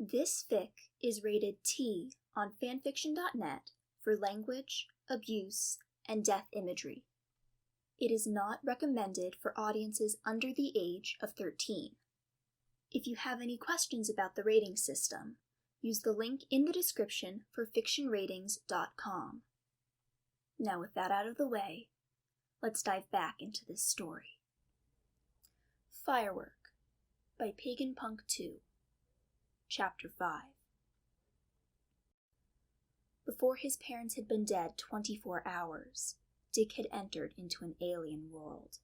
This fic is rated T on fanfiction.net for language, abuse, and death imagery. It is not recommended for audiences under the age of 13. If you have any questions about the rating system, use the link in the description for fictionratings.com. Now with that out of the way, let's dive back into this story. Firework by Pagan Punk 2. Chapter 5. Before his parents had been dead 24 hours, Dick had entered into an alien world.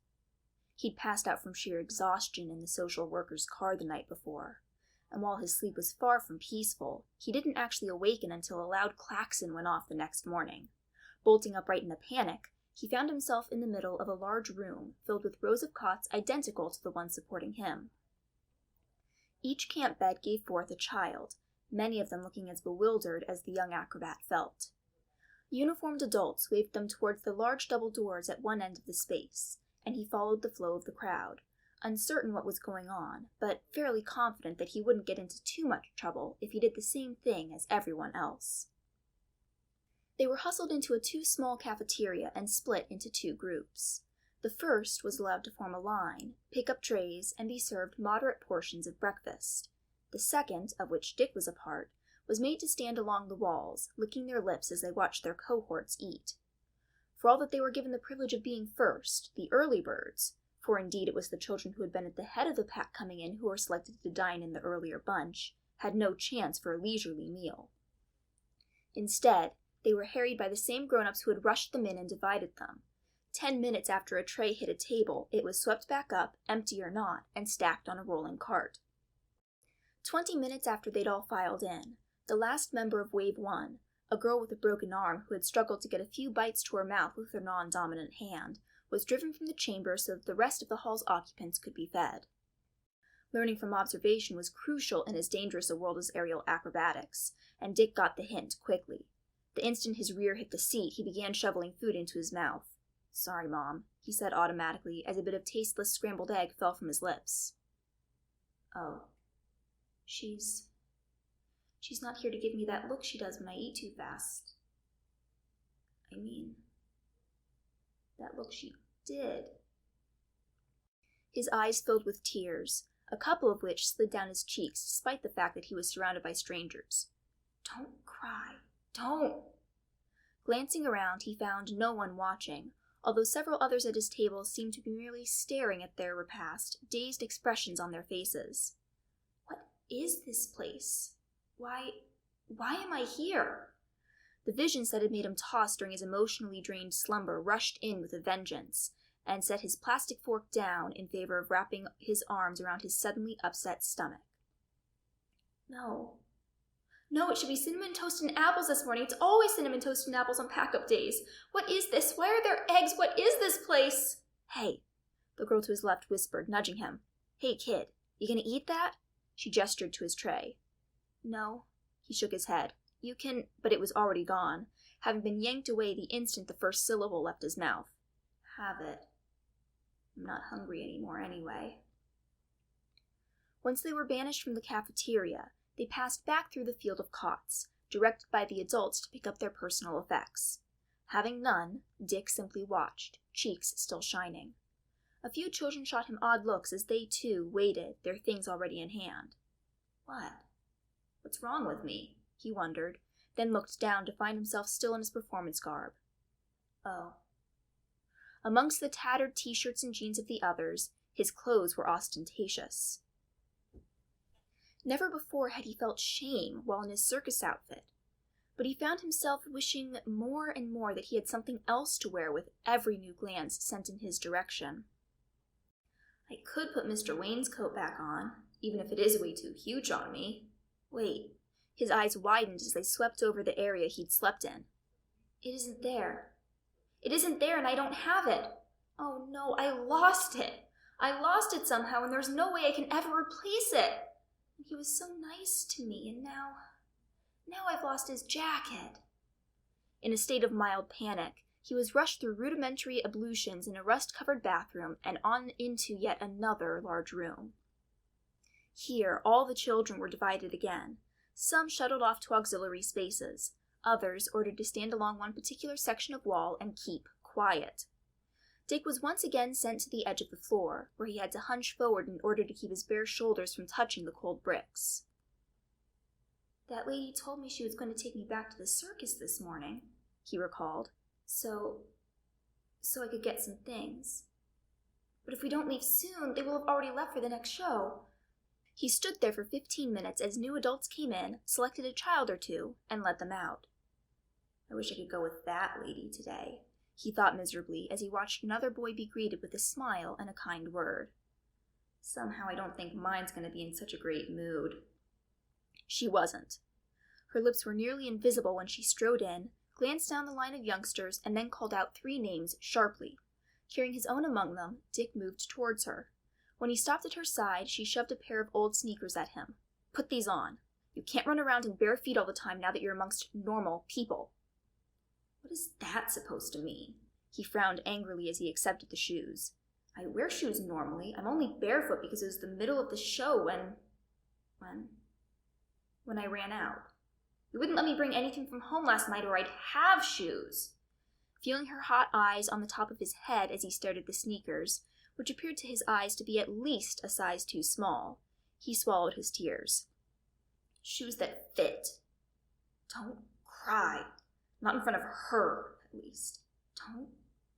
He'd passed out from sheer exhaustion in the social worker's car the night before, and while his sleep was far from peaceful, he didn't actually awaken until a loud klaxon went off the next morning. Bolting upright in a panic, he found himself in the middle of a large room filled with rows of cots identical to the one supporting him. Each camp bed gave forth a child, many of them looking as bewildered as the young acrobat felt. Uniformed adults waved them towards the large double doors at one end of the space, and he followed the flow of the crowd, uncertain what was going on, but fairly confident that he wouldn't get into too much trouble if he did the same thing as everyone else. They were hustled into a too-small cafeteria and split into two groups. The first was allowed to form a line, pick up trays, and be served moderate portions of breakfast. The second, of which Dick was a part, was made to stand along the walls, licking their lips as they watched their cohorts eat. For all that they were given the privilege of being first, the early birds, for indeed it was the children who had been at the head of the pack coming in who were selected to dine in the earlier bunch, had no chance for a leisurely meal. Instead, they were harried by the same grown-ups who had rushed them in and divided them. 10 minutes after a tray hit a table, it was swept back up, empty or not, and stacked on a rolling cart. 20 minutes after they'd all filed in, the last member of Wave 1, a girl with a broken arm who had struggled to get a few bites to her mouth with her non-dominant hand, was driven from the chamber so that the rest of the hall's occupants could be fed. Learning from observation was crucial in as dangerous a world as aerial acrobatics, and Dick got the hint quickly. The instant his rear hit the seat, he began shoveling food into his mouth. "Sorry, Mom," he said automatically as a bit of tasteless scrambled egg fell from his lips. "Oh, she's not here to give me that look she does when I eat too fast. I mean, that look she did." His eyes filled with tears, a couple of which slid down his cheeks despite the fact that he was surrounded by strangers. "Don't cry, don't." Glancing around, he found no one watching, although several others at his table seemed to be merely staring at their repast, dazed expressions on their faces. What is this place? Why am I here? The visions that had made him toss during his emotionally drained slumber rushed in with a vengeance, and set his plastic fork down in favor of wrapping his arms around his suddenly upset stomach. No, it should be cinnamon toast and apples this morning. It's always cinnamon toast and apples on pack-up days. What is this? Why are there eggs? What is this place? "Hey," the girl to his left whispered, nudging him. "Hey, kid, you gonna eat that?" She gestured to his tray. "No." He shook his head. "You can," but it was already gone, having been yanked away the instant the first syllable left his mouth. "Have it. I'm not hungry anymore anyway." Once they were banished from the cafeteria, they passed back through the field of cots, directed by the adults to pick up their personal effects. Having none, Dick simply watched, cheeks still shining. A few children shot him odd looks as they, too, waited, their things already in hand. What's wrong with me?" he wondered, then looked down to find himself still in his performance garb. Oh. Amongst the tattered t-shirts and jeans of the others, his clothes were ostentatious. Never before had he felt shame while in his circus outfit, but he found himself wishing more and more that he had something else to wear with every new glance sent in his direction. "I could put Mr. Wayne's coat back on, even if it is way too huge on me. Wait." His eyes widened as they swept over the area he'd slept in. It isn't there, and I don't have it. Oh no, I lost it. I lost it somehow, and there's no way I can ever replace it. He was so nice to me, and now I've lost his jacket. In a state of mild panic, he was rushed through rudimentary ablutions in a rust-covered bathroom and on into yet another large room. Here, all the children were divided again. Some shuttled off to auxiliary spaces. Others ordered to stand along one particular section of wall and keep quiet. Dick was once again sent to the edge of the floor, where he had to hunch forward in order to keep his bare shoulders from touching the cold bricks. "That lady told me she was going to take me back to the circus this morning," he recalled, so I could get some things. But if we don't leave soon, they will have already left for the next show." He stood there for 15 minutes as new adults came in, selected a child or two, and let them out. "I wish I could go with that lady today," he thought miserably as he watched another boy be greeted with a smile and a kind word. "Somehow I don't think mine's going to be in such a great mood." She wasn't. Her lips were nearly invisible when she strode in, glanced down the line of youngsters, and then called out 3 names sharply. Carrying his own among them, Dick moved towards her. When he stopped at her side, she shoved a pair of old sneakers at him. "Put these on. You can't run around in bare feet all the time now that you're amongst normal people." "What is that supposed to mean?" He frowned angrily as he accepted the shoes. "I wear shoes normally. I'm only barefoot because it was the middle of the show when I ran out. You wouldn't let me bring anything from home last night or I'd have shoes." Feeling her hot eyes on the top of his head as he stared at the sneakers, which appeared to his eyes to be at least a size too small, he swallowed his tears. "Shoes that fit. Don't cry. Not in front of her, at least. Don't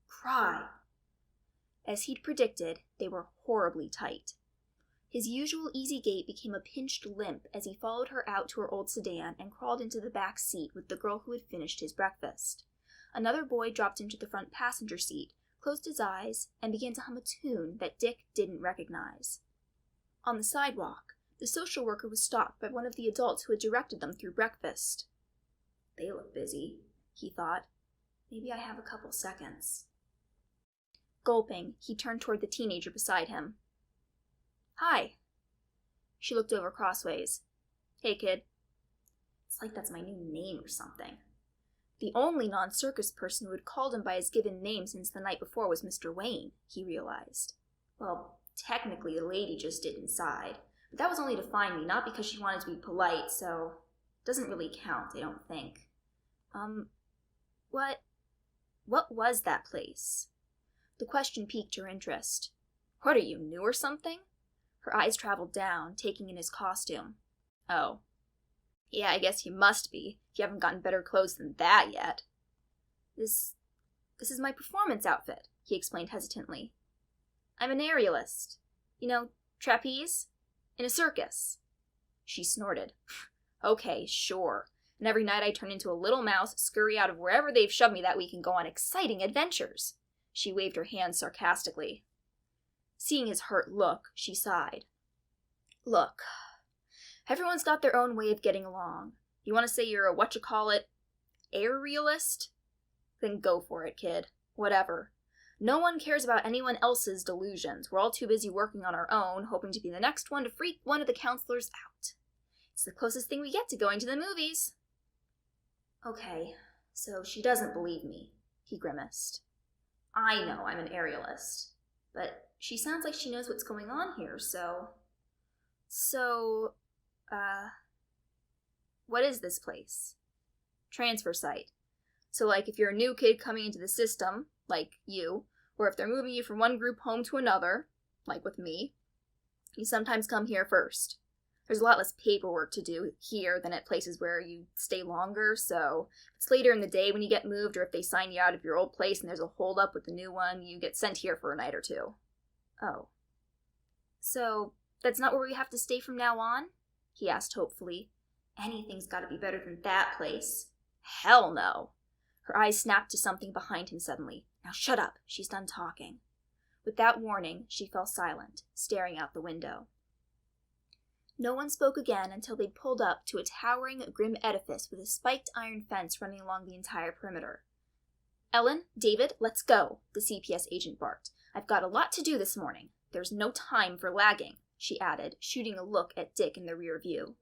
cry." As he'd predicted, they were horribly tight. His usual easy gait became a pinched limp as he followed her out to her old sedan and crawled into the back seat with the girl who had finished his breakfast. Another boy dropped into the front passenger seat, closed his eyes, and began to hum a tune that Dick didn't recognize. On the sidewalk, the social worker was stopped by one of the adults who had directed them through breakfast. "They look busy," he thought. "Maybe I have a couple seconds." Gulping, he turned toward the teenager beside him. "Hi." She looked over crossways. "Hey, kid." It's like that's my new name or something. The only non-circus person who had called him by his given name since the night before was Mr. Wayne, he realized. Well, technically the lady just did inside, but that was only to find me, not because she wanted to be polite, so it doesn't really count, I don't think. What was that place? The question piqued her interest. What are you, new or something? Her eyes traveled down, taking in his costume. Oh. Yeah, I guess you must be, if you haven't gotten better clothes than that yet. This is my performance outfit, he explained hesitantly. I'm an aerialist. You know, trapeze? In a circus. She snorted. Okay, sure. And every night I turn into a little mouse, scurry out of wherever they've shoved me that week and go on exciting adventures. She waved her hand sarcastically. Seeing his hurt look, she sighed. Look, everyone's got their own way of getting along. You want to say you're a aerialist? Then go for it, kid. Whatever. No one cares about anyone else's delusions. We're all too busy working on our own, hoping to be the next one to freak one of the counselors out. It's the closest thing we get to going to the movies. Okay, so she doesn't believe me, he grimaced. I know I'm an aerialist, but she sounds like she knows what's going on here, what is this place? Transfer site. So, like, if you're a new kid coming into the system, like you, or if they're moving you from one group home to another, like with me, you sometimes come here first. There's a lot less paperwork to do here than at places where you stay longer, so if it's later in the day when you get moved, or if they sign you out of your old place and there's a hold-up with the new one, you get sent here for a night or two. Oh. So, that's not where we have to stay from now on? He asked hopefully. Anything's gotta be better than that place. Hell no. Her eyes snapped to something behind him suddenly. Now shut up, she's done talking. Without warning, she fell silent, staring out the window. No one spoke again until they'd pulled up to a towering, grim edifice with a spiked iron fence running along the entire perimeter. Ellen, David, let's go, the CPS agent barked. I've got a lot to do this morning. There's no time for lagging, she added, shooting a look at Dick in the rear view.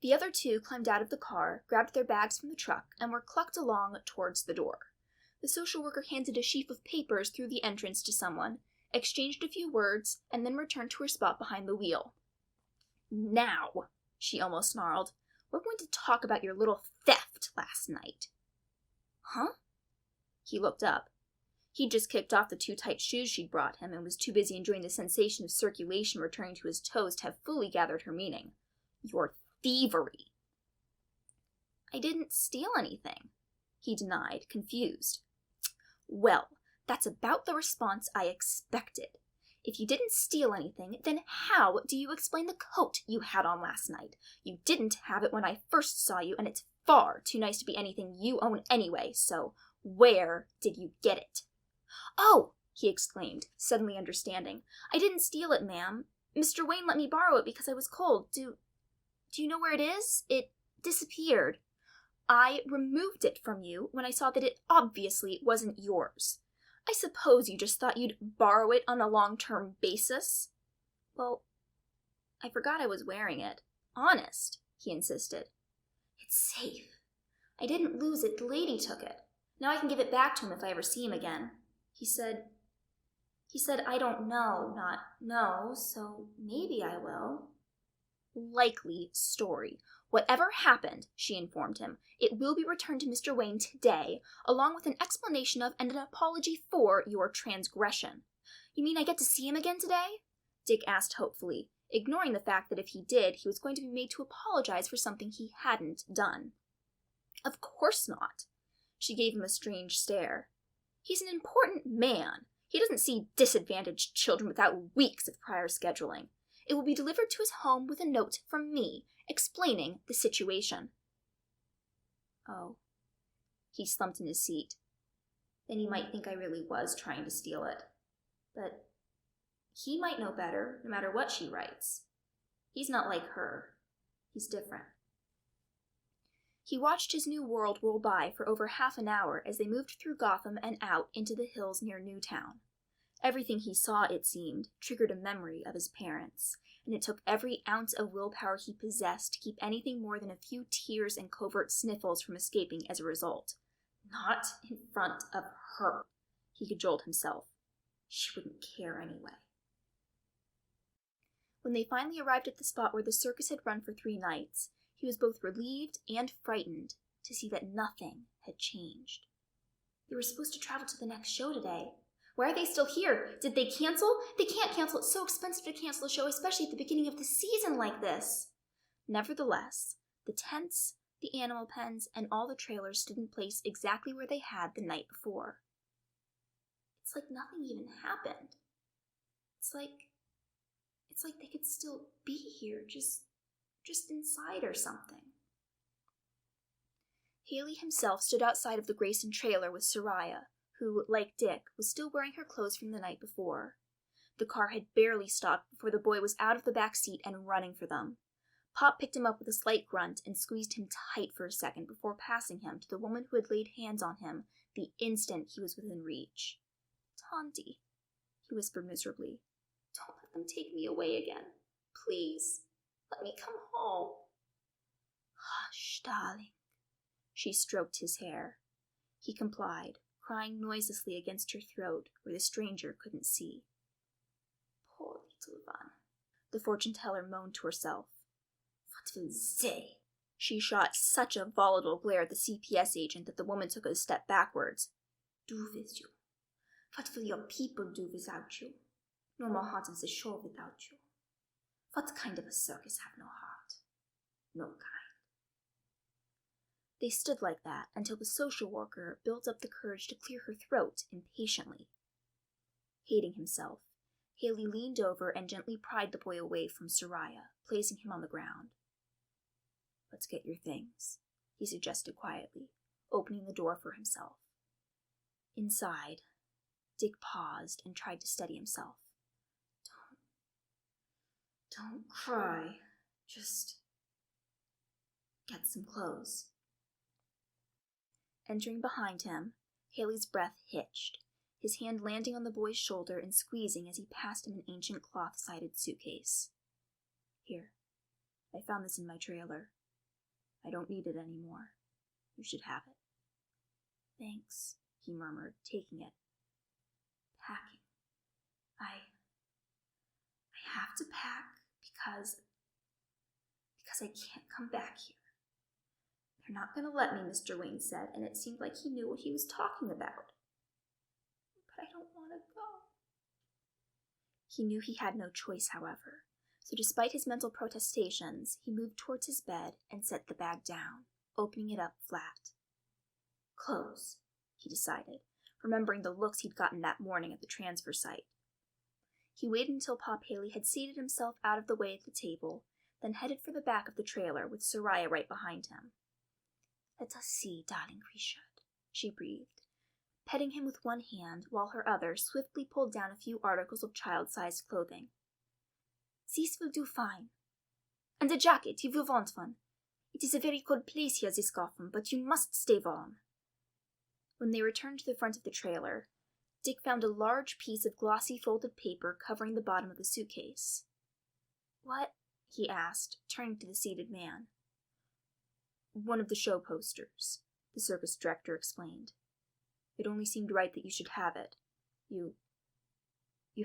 The other two climbed out of the car, grabbed their bags from the truck, and were clucked along towards the door. The social worker handed a sheaf of papers through the entrance to someone, exchanged a few words, and then returned to her spot behind the wheel. Now, she almost snarled, we're going to talk about your little theft last night. Huh? He looked up. He'd just kicked off the too tight shoes she'd brought him and was too busy enjoying the sensation of circulation returning to his toes to have fully gathered her meaning. Your thievery. I didn't steal anything, he denied, confused. Well, that's about the response I expected. If you didn't steal anything, then how do you explain the coat you had on last night? You didn't have it when I first saw you, and it's far too nice to be anything you own anyway, so where did you get it? Oh, he exclaimed, suddenly understanding. I didn't steal it, ma'am. Mr. Wayne let me borrow it because I was cold. Do you know where it is? It disappeared. I removed it from you when I saw that it obviously wasn't yours. I suppose you just thought you'd borrow it on a long-term basis? Well, I forgot I was wearing it. Honest, he insisted. It's safe. I didn't lose it. The lady took it. Now I can give it back to him if I ever see him again. He said, I don't know, not no, so maybe I will. Likely story. Whatever happened, she informed him, it will be returned to Mr. Wayne today, along with an explanation of and an apology for your transgression. You mean I get to see him again today? Dick asked hopefully, ignoring the fact that if he did, he was going to be made to apologize for something he hadn't done. Of course not. She gave him a strange stare. He's an important man. He doesn't see disadvantaged children without weeks of prior scheduling. It will be delivered to his home with a note from me, explaining the situation. Oh. He slumped in his seat. Then he might think I really was trying to steal it. But he might know better, no matter what she writes. He's not like her. He's different. He watched his new world roll by for over half an hour as they moved through Gotham and out into the hills near Newtown. Everything he saw, it seemed, triggered a memory of his parents, and it took every ounce of willpower he possessed to keep anything more than a few tears and covert sniffles from escaping as a result. Not in front of her, he cajoled himself. She wouldn't care anyway. When they finally arrived at the spot where the circus had run for 3 nights, he was both relieved and frightened to see that nothing had changed. They were supposed to travel to the next show today. Why are they still here? Did they cancel? They can't cancel. It's so expensive to cancel a show, especially at the beginning of the season like this. Nevertheless, the tents, the animal pens, and all the trailers stood in place exactly where they had the night before. It's like nothing even happened. It's like they could still be here, just inside or something. Haley himself stood outside of the Grayson trailer with Soraya, who, like Dick, was still wearing her clothes from the night before. The car had barely stopped before the boy was out of the back seat and running for them. Pop picked him up with a slight grunt and squeezed him tight for a second before passing him to the woman who had laid hands on him the instant he was within reach. "Tanti," he whispered miserably, "don't let them take me away again. Please, let me come home." "Hush, darling." She stroked his hair. He complied, crying noiselessly against her throat where the stranger couldn't see. "Poor little one," the fortune-teller moaned to herself. "What will they?" She shot such a volatile glare at the CPS agent that the woman took a step backwards. "Do with you? What will your people do without you? No more haunting the show without you. What kind of a circus have no heart? No kind." They stood like that until the social worker built up the courage to clear her throat impatiently. Hating himself, Haley leaned over and gently pried the boy away from Soraya, placing him on the ground. "Let's get your things," he suggested quietly, opening the door for himself. Inside, Dick paused and tried to steady himself. Don't cry. Just get some clothes." Entering behind him, Haley's breath hitched, his hand landing on the boy's shoulder and squeezing as he passed him an ancient cloth-sided suitcase. "Here, I found this in my trailer. I don't need it anymore. You should have it." "Thanks," he murmured, taking it. "Packing. I have to pack because because I can't come back here. They're not going to let me, Mr. Wayne said, and it seemed like he knew what he was talking about. But I don't want to go. He knew he had no choice, however, so despite his mental protestations, he moved towards his bed and set the bag down, opening it up flat. Clothes, he decided, remembering the looks he'd gotten that morning at the transfer site. He waited until Pop Haley had seated himself out of the way at the table, then headed for the back of the trailer with Soraya right behind him. Let us see, darling Richard, she breathed, petting him with one hand while her other swiftly pulled down a few articles of child-sized clothing. This will do fine. And a jacket, if you want one. It is a very cold place here this autumn, but you must stay warm. When they returned to the front of the trailer, Dick found a large piece of glossy folded paper covering the bottom of the suitcase. What? He asked, turning to the seated man. One of the show posters, the circus director explained. It only seemed right that you should have it. You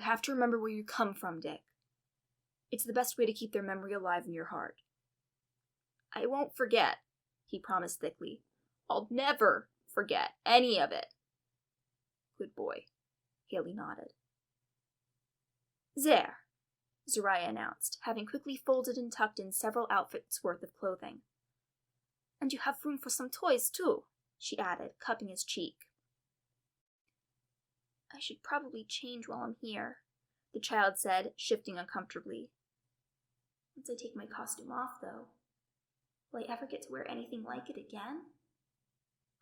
have to remember where you come from, Dick. It's the best way to keep their memory alive in your heart. I won't forget, he promised thickly. I'll never forget any of it. Good boy, Haley nodded. There, Soraya announced, having quickly folded and tucked in several outfits' worth of clothing. And you have room for some toys, too, she added, cupping his cheek. I should probably change while I'm here, the child said, shifting uncomfortably. Once I take my costume off, though, will I ever get to wear anything like it again?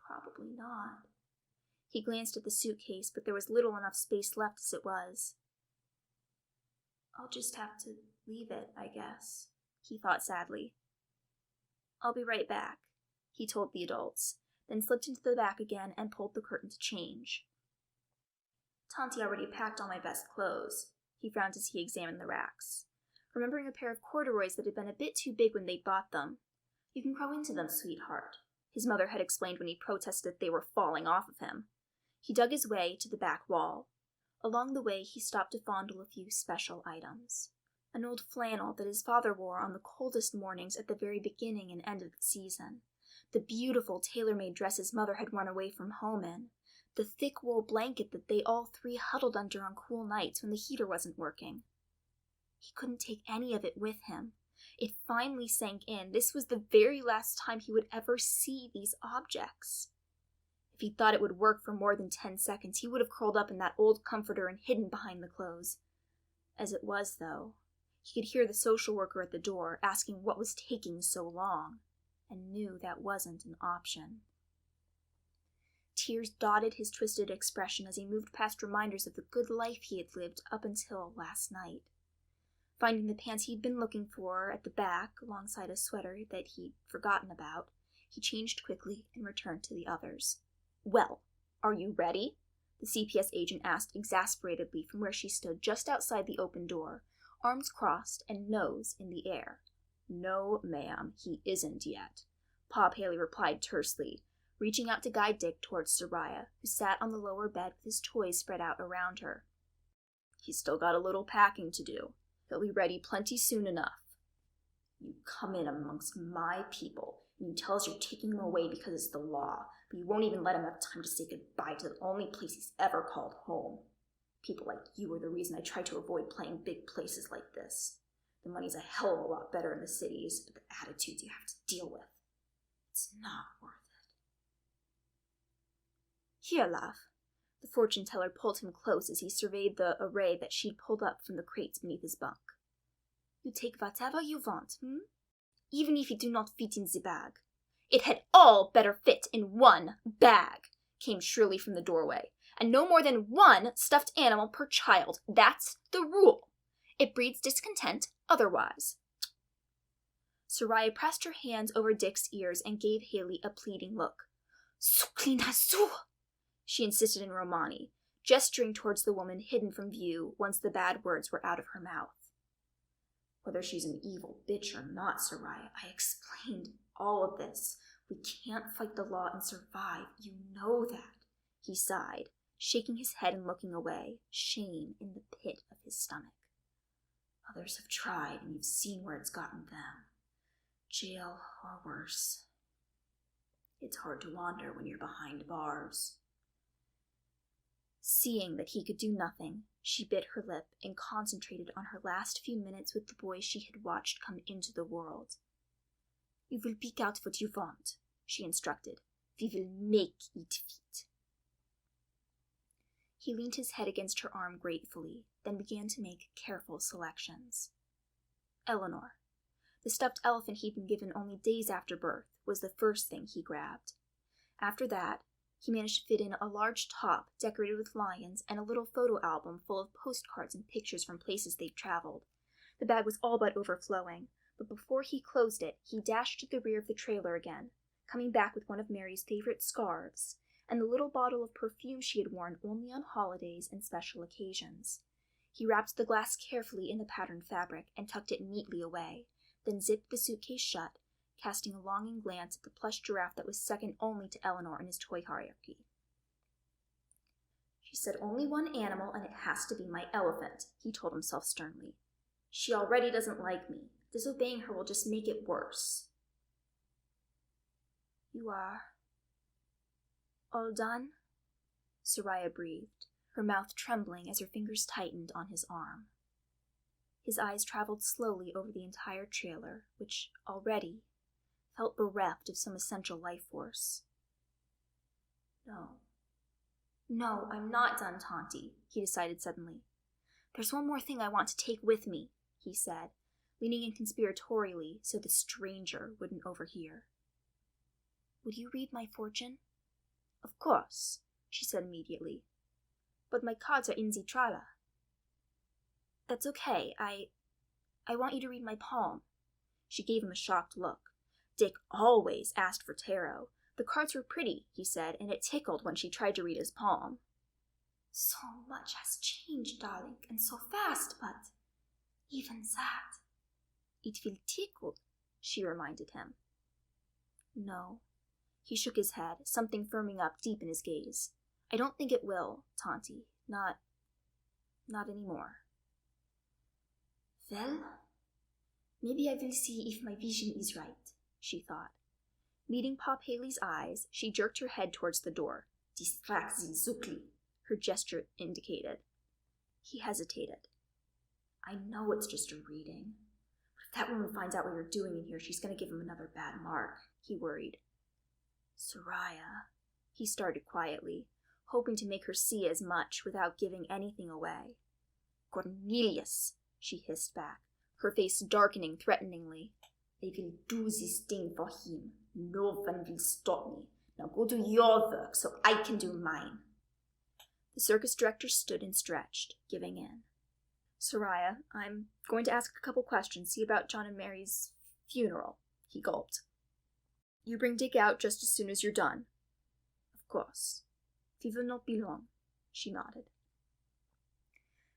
Probably not. He glanced at the suitcase, but there was little enough space left as it was. I'll just have to leave it, I guess, he thought sadly. I'll be right back, he told the adults, then slipped into the back again and pulled the curtain to change. Tonty already packed all my best clothes, he frowned as he examined the racks, remembering a pair of corduroys that had been a bit too big when they'd bought them. You can grow into them, sweetheart, his mother had explained when he protested they were falling off of him. He dug his way to the back wall. Along the way, he stopped to fondle a few special items. An old flannel that his father wore on the coldest mornings at the very beginning and end of the season. The beautiful tailor-made dress his mother had run away from home in. The thick wool blanket that they all three huddled under on cool nights when the heater wasn't working. He couldn't take any of it with him. It finally sank in. This was the very last time he would ever see these objects. If he thought it would work for more than 10 seconds, he would have curled up in that old comforter and hidden behind the clothes. As it was, though, he could hear the social worker at the door asking what was taking so long, and knew that wasn't an option. Tears dotted his twisted expression as he moved past reminders of the good life he had lived up until last night. Finding the pants he'd been looking for at the back, alongside a sweater that he'd forgotten about, he changed quickly and returned to the others. Well, are you ready? The CPS agent asked exasperatedly from where she stood just outside the open door, arms crossed and nose in the air. No, ma'am, he isn't yet, Pop Haley replied tersely, reaching out to guide Dick towards Soraya, who sat on the lower bed with his toys spread out around her. He's still got a little packing to do. He'll be ready plenty soon enough. You come in amongst my people, and you tell us you're taking him away because it's the law, but you won't even let him have time to say goodbye to the only place he's ever called home. People like you are the reason I try to avoid playing big places like this. The money's a hell of a lot better in the cities, but the attitudes you have to deal with, it's not worth it. Here, love. The fortune teller pulled him close as he surveyed the array that she'd pulled up from the crates beneath his bunk. You take whatever you want, Even if it do not fit in the bag. It had all better fit in one bag, came shrilly from the doorway. And no more than one stuffed animal per child. That's the rule. It breeds discontent otherwise. Soraya pressed her hands over Dick's ears and gave Haley a pleading look. Suklinasu! She insisted in Romani, gesturing towards the woman hidden from view once the bad words were out of her mouth. Whether she's an evil bitch or not, Soraya, I explained all of this. We can't fight the law and survive. You know that, he sighed, shaking his head and looking away, shame in the pit of his stomach. Others have tried, and you've seen where it's gotten them. Jail or worse. It's hard to wander when you're behind bars. Seeing that he could do nothing, she bit her lip and concentrated on her last few minutes with the boy she had watched come into the world. "You will pick out what you want," she instructed. "We will make it fit." He leaned his head against her arm gratefully, then began to make careful selections. Eleanor, the stuffed elephant he'd been given only days after birth, was the first thing he grabbed. After that, he managed to fit in a large top decorated with lions and a little photo album full of postcards and pictures from places they'd traveled. The bag was all but overflowing, but before he closed it, he dashed to the rear of the trailer again, coming back with one of Mary's favorite scarves and the little bottle of perfume she had worn only on holidays and special occasions. He wrapped the glass carefully in the patterned fabric and tucked it neatly away, then zipped the suitcase shut, casting a longing glance at the plush giraffe that was second only to Eleanor in his toy hierarchy. "She said only one animal, and it has to be my elephant," he told himself sternly. "She already doesn't like me. Disobeying her will just make it worse." "You are all done?" Soraya breathed, her mouth trembling as her fingers tightened on his arm. His eyes traveled slowly over the entire trailer, which already felt bereft of some essential life force. No, I'm not done, Tonti," he decided suddenly. "There's one more thing I want to take with me," he said, leaning in conspiratorially so the stranger wouldn't overhear. "Would you read my fortune?" "Of course," she said immediately. "But my cards are in the trailer." "That's okay. I want you to read my palm." She gave him a shocked look. Dick always asked for tarot. The cards were pretty, he said, and it tickled when she tried to read his palm. "So much has changed, darling, and so fast, but even that—" "It will tickle," she reminded him. "No." He shook his head, something firming up deep in his gaze. "I don't think it will, Tonti. Not anymore." "Well, maybe I will see if my vision is right," she thought. Meeting Pop Haley's eyes, she jerked her head towards the door. "Distract the Zukli," her gesture indicated. He hesitated. "I know it's just a reading, but if that woman finds out what you're doing in here, she's going to give him another bad mark," he worried. "Soraya," he started quietly, hoping to make her see as much without giving anything away. "Cornelius," she hissed back, her face darkening threateningly. "I will do this thing for him. No one will stop me. Now go do your work so I can do mine." The circus director stood and stretched, giving in. "Soraya, I'm going to ask a couple questions, see about John and Mary's funeral," he gulped. "You bring Dick out just as soon as you're done." "Of course. We will not be long," she nodded.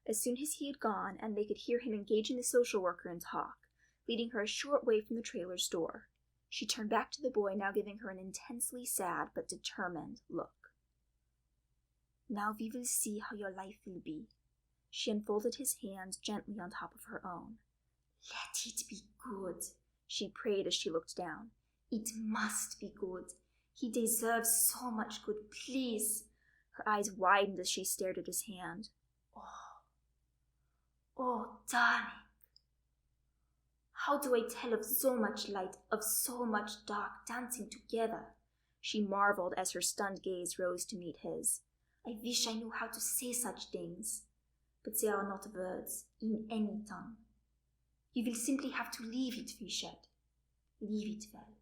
As soon as he had gone, and they could hear him engaging the social worker in talk, leading her a short way from the trailer's door, she turned back to the boy, now giving her an intensely sad but determined look. "Now we will see how your life will be." She unfolded his hand gently on top of her own. "Let it be good," she prayed as she looked down. "It must be good. He deserves so much good, please." Her eyes widened as she stared at his hand. Oh, darling. How do I tell of so much light, of so much dark dancing together?" She marveled as her stunned gaze rose to meet his. "I wish I knew how to say such things, but there are not words in any tongue. You will simply have to leave it, Richard. Leave it well."